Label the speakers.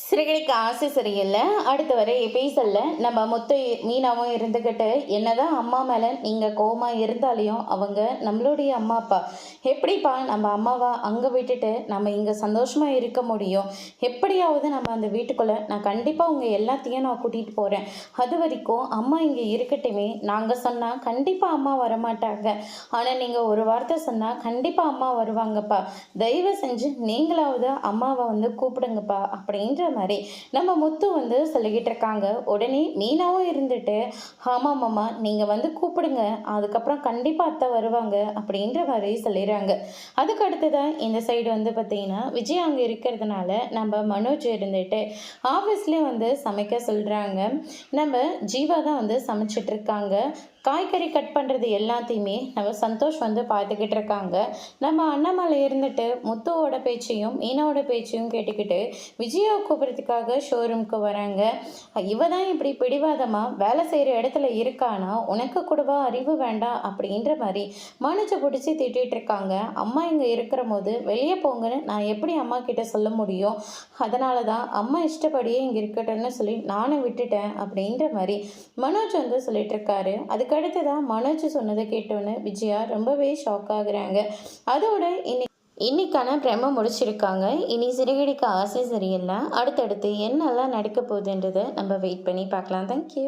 Speaker 1: சிறுகதைக்கு ஆசை சரியில்லை. அடுத்து வர எபிசோடில் நம்ம மொத்த மீனாவும் இருந்துக்கிட்டு என்னதான் அம்மா மேலே நீங்கள் கோவமா இருந்தாலையும் அவங்க நம்மளுடைய அம்மா அப்பா எப்படிப்பா நம்ம அம்மாவை அங்கே விட்டுட்டு நம்ம இங்கே சந்தோஷமாக இருக்க முடியும்? எப்படியாவது நம்ம அந்த வீட்டுக்குள்ளே நான் கண்டிப்பாக உங்கள் எல்லாத்தையும் நான் கூட்டிகிட்டு போகிறேன். அது வரைக்கும் அம்மா இங்கே இருக்கட்டுமே. நாங்கள் சொன்னால் கண்டிப்பாக அம்மா வரமாட்டாங்க. ஆனால் நீங்கள் ஒரு வார்த்தை சொன்னால் கண்டிப்பாக அம்மா வருவாங்கப்பா. தயவு செஞ்சு நீங்களாவது அம்மாவை வந்து கூப்பிடுங்கப்பா அப்படின்ற மாதிரி நம்ம முத்து வந்து சொல்லிக்கிட்டு இருக்காங்க. உடனே மீனாவும் இருந்துட்டு ஆமாம் மாமா நீங்கள் வந்து கூப்பிடுங்க, அதுக்கப்புறம் கண்டிப்பாக அத்தை வருவாங்க அப்படின்ற மாதிரி சொல்லிடுறாங்க. அதுக்கு அடுத்ததான் இந்த சைடு வந்து பார்த்தீங்கன்னா விஜய் அங்கே இருக்கிறதுனால நம்ம மனோஜ் இருந்துட்டு ஆஃபீஸ்லேயே வந்து சமைக்க சொல்கிறாங்க. நம்ம ஜீவா தான் வந்து சமைச்சிட்டு இருக்காங்க. காய்கறி கட் பண்ணுறது எல்லாத்தையுமே நம்ம சந்தோஷ் வந்து பார்த்துக்கிட்டு இருக்காங்க. நம்ம அண்ணாமலை இருந்துட்டு முத்துவோட பேச்சையும் மீனாவோட பேச்சையும் கேட்டுக்கிட்டு விஜயா கூப்பிட்றதுக்காக ஷோரூம்க்கு வராங்க. இவ தான் இப்படி பிடிவாதமாக வேலை செய்கிற இடத்துல இருக்கானா, உனக்கு கூடவா அறிவு வேண்டாம் அப்படின்ற மாதிரி மனசை பிடிச்சி திட்டிகிட்டு இருக்காங்க. அம்மா இங்கே இருக்கிற போது வெளியே போங்கன்னு நான் எப்படி அம்மா கிட்ட சொல்ல முடியும்? அதனால தான் அம்மா இஷ்டப்படியே இங்கே இருக்கட்டும்னு சொல்லி நானும் விட்டுட்டேன் அப்படின்ற மாதிரி மனோஜ் வந்து சொல்லிட்டு இருக்காரு. அதுக்கு அடுத்ததான் மனோஜ் சொன்னதை கேட்டோன்னு விஜயா ரொம்பவே ஷாக் ஆகுறாங்க. அதோட இன்னைக்கான பிரம முடிச்சிருக்காங்க. இனி சிறுகடிக்கு ஆசை சரியில்லை. அடுத்தடுத்து என்னெல்லாம் நடக்க போகுதுன்றதை நம்ம வெயிட் பண்ணி பார்க்கலாம். தேங்க்யூ.